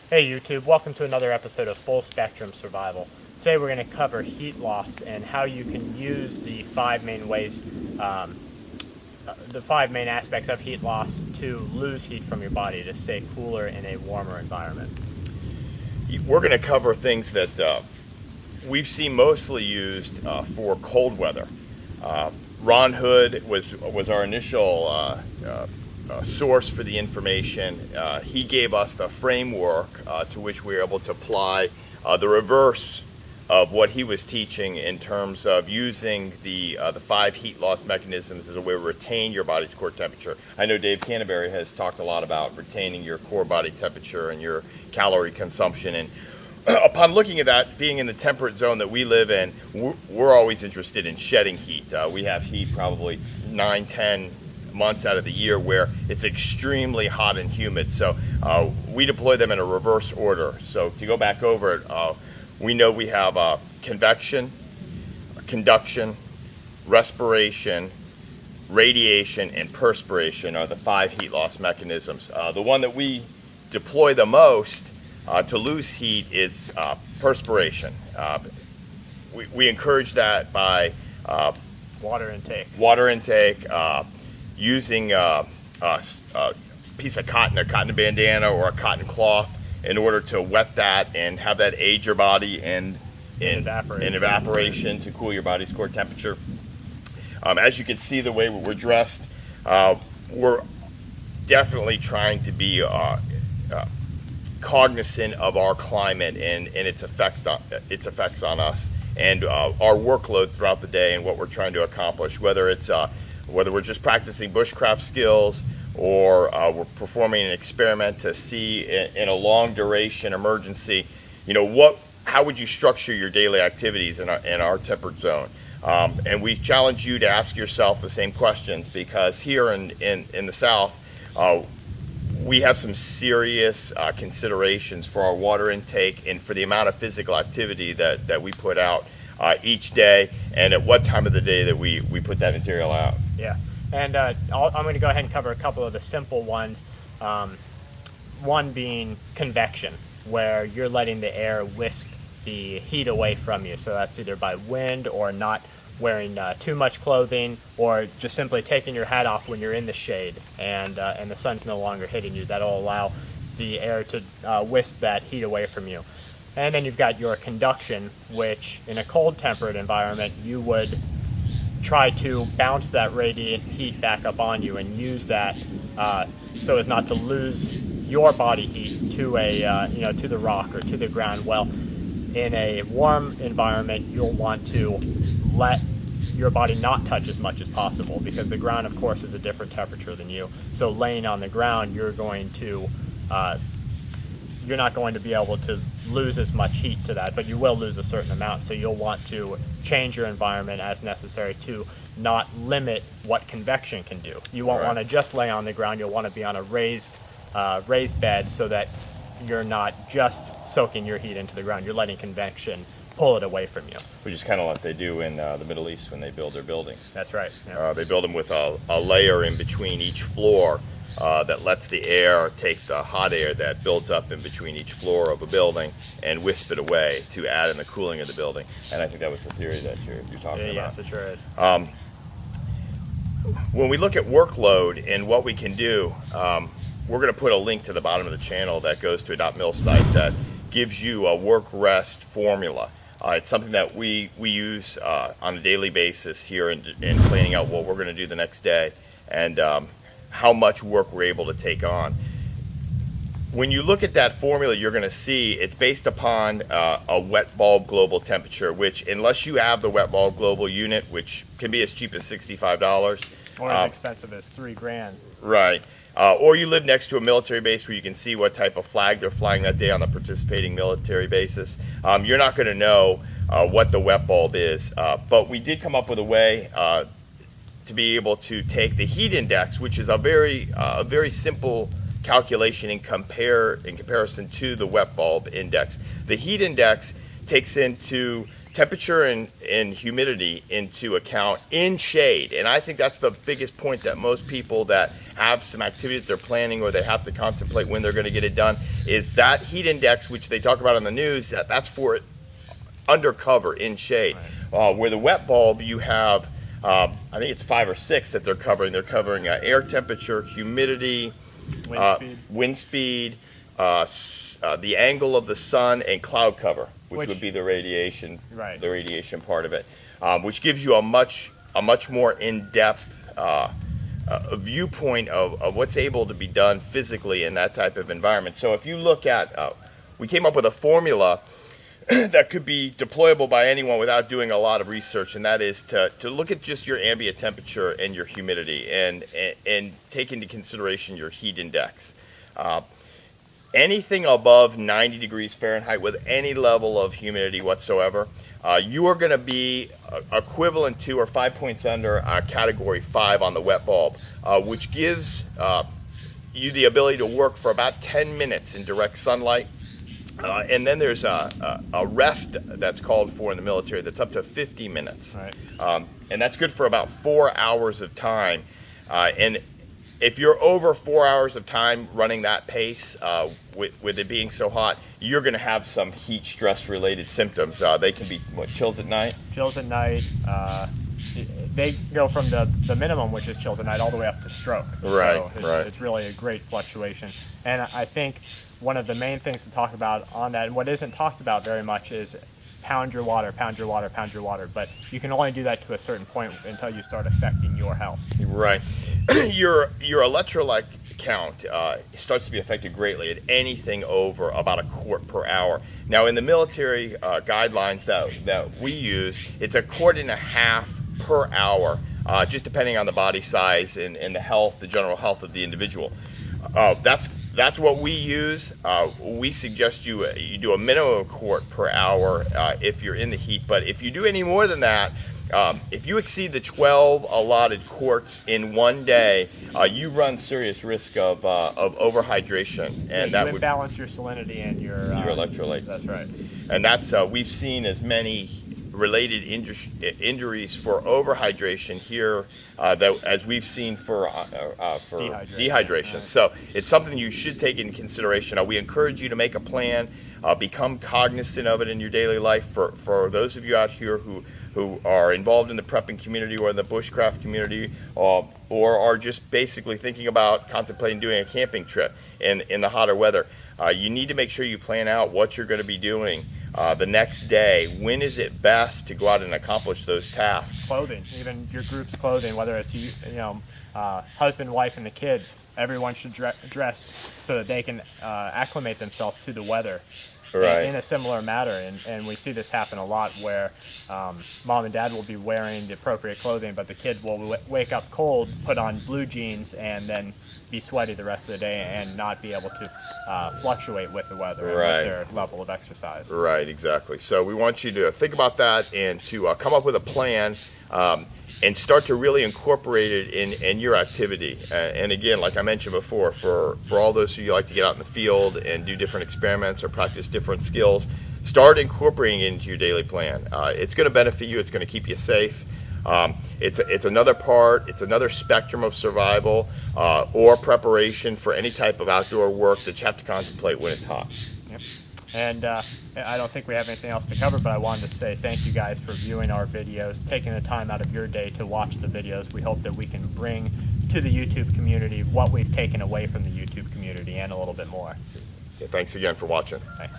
Hey YouTube, welcome to another episode of Full Spectrum Survival. Today we're going to cover heat loss and how you can use the five main ways, the five main aspects of heat loss to lose heat from your body to stay cooler in a warmer environment. We're going to cover things that we've seen mostly used for cold weather. Ron Hood was our initial source for the information. He gave us the framework to which we were able to apply the reverse of what he was teaching in terms of using the five heat loss mechanisms as a way to retain your body's core temperature. I know Dave Canterbury has talked a lot about retaining your core body temperature and your calorie consumption, and upon looking at that, being in the temperate zone that we live in, we're always interested in shedding heat. We have heat probably 9-10 months out of the year where it's extremely hot and humid, so we deploy them in a reverse order. So to go back over it, we know we have convection, conduction, respiration, radiation, and perspiration are the five heat loss mechanisms. The one that we deploy the most to lose heat is perspiration. We encourage that by Water intake. Using a piece of cotton, a cotton bandana, or a cotton cloth in order to wet that and have that aid your body in evaporation to cool your body's core temperature. As you can see, the way we're dressed, we're definitely trying to be cognizant of our climate and its effects on us and our workload throughout the day and what we're trying to accomplish, whether we're just practicing bushcraft skills or we're performing an experiment to see in a long duration emergency, how would you structure your daily activities in our temperate zone? And we challenge you to ask yourself the same questions, because here in the South, we have some serious considerations for our water intake and for the amount of physical activity that we put out each day, and at what time of the day that we put that material out. Yeah, and I'm going to go ahead and cover a couple of the simple ones. One being convection, where you're letting the air whisk the heat away from you. So that's either by wind or not wearing too much clothing, or just simply taking your hat off when you're in the shade and the sun's no longer hitting you. That'll allow the air to whisk that heat away from you. And then you've got your conduction, which in a cold temperate environment you would try to bounce that radiant heat back up on you and use that so as not to lose your body heat to to the rock or to the ground. Well, in a warm environment, you'll want to let your body not touch as much as possible, because the ground, of course, is a different temperature than you. So laying on the ground, you're not going to be able to lose as much heat to that, but you will lose a certain amount. So you'll want to change your environment as necessary to not limit what convection can do. You won't want to just lay on the ground. You'll want to be on a raised bed, so that you're not just soaking your heat into the ground. You're letting convection pull it away from you. Which is kind of what they do in the Middle East when they build their buildings. That's right. Yeah. They build them with a layer in between each floor that lets the air take the hot air that builds up in between each floor of a building and wisp it away to add in the cooling of the building. And I think that was the theory that you're talking about. Yes, it sure is. When we look at workload and what we can do, we're going to put a link to the bottom of the channel that goes to a .mil site that gives you a work-rest formula. It's something that we use on a daily basis here in planning out what we're going to do the next day and how much work we're able to take on. When you look at that formula, you're going to see it's based upon a wet bulb global temperature, which, unless you have the wet bulb global unit, which can be as cheap as $65, or as expensive as $3,000. Right. Or you live next to a military base where you can see what type of flag they're flying that day on the participating military bases. You're not going to know what the wet bulb is, but we did come up with a way to be able to take the heat index, which is a very simple calculation in comparison to the wet bulb index. The heat index takes into temperature and humidity into account in shade. And I think that's the biggest point that most people that have some activities they're planning or they have to contemplate when they're going to get it done is that heat index, which they talk about on the news, that's for undercover in shade. Right. Where the wet bulb, you have, I think it's 5 or 6 that they're covering. They're covering air temperature, humidity, wind speed, the angle of the sun, and cloud cover, which would be the radiation, the radiation part of it, which gives you a much more in-depth viewpoint of what's able to be done physically in that type of environment. So if you look at, we came up with a formula that could be deployable by anyone without doing a lot of research, and that is to look at just your ambient temperature and your humidity and take into consideration your heat index. Anything above 90 degrees Fahrenheit with any level of humidity whatsoever, you are going to be equivalent to or 5 points under category 5 on the wet bulb, which gives you the ability to work for about 10 minutes in direct sunlight. And then there's a rest that's called for in the military that's up to 50 minutes. Right. And that's good for about 4 hours of time. And if you're over 4 hours of time running that pace, with it being so hot, you're going to have some heat stress related symptoms. They can be chills at night? Chills at night. They go from the minimum, which is chills at night, all the way up to stroke. Right, so it's really a great fluctuation. And I think one of the main things to talk about on that, and what isn't talked about very much, is pound your water, pound your water, pound your water. But you can only do that to a certain point until you start affecting your health. Right. Your electrolyte count starts to be affected greatly at anything over about a quart per hour. Now, in the military guidelines that we use, it's a quart and a half per hour, just depending on the body size and the health, the general health of the individual. That's what we use. We suggest you do a minimum of a quart per hour if you're in the heat. But if you do any more than that, if you exceed the 12 allotted quarts in one day, you run serious risk of overhydration, and that would balance your salinity and your electrolytes. That's right. And that's we've seen as many related injuries for overhydration here as we've seen for dehydration. So it's something you should take into consideration. We encourage you to make a plan, become cognizant of it in your daily life. For those of you out here who are involved in the prepping community or in the bushcraft community, or are just basically thinking about contemplating doing a camping trip in the hotter weather, you need to make sure you plan out what you're going to be doing the next day. When is it best to go out and accomplish those tasks? Clothing, even your group's clothing, whether it's husband, wife, and the kids, everyone should dress so that they can acclimate themselves to the weather. Right. In a similar manner, and we see this happen a lot where mom and dad will be wearing the appropriate clothing, but the kid will wake up cold, put on blue jeans, and then be sweaty the rest of the day and not be able to fluctuate with the weather and with their level of exercise. Right, exactly. So we want you to think about that and to come up with a plan and start to really incorporate it in your activity. And again, like I mentioned before, for all those who like to get out in the field and do different experiments or practice different skills, start incorporating it into your daily plan. It's going to benefit you. It's going to keep you safe. It's another spectrum of survival or preparation for any type of outdoor work that you have to contemplate when it's hot. Yep. And I don't think we have anything else to cover, but I wanted to say thank you guys for viewing our videos, taking the time out of your day to watch the videos. We hope that we can bring to the YouTube community what we've taken away from the YouTube community and a little bit more. Okay, thanks again for watching. Thanks.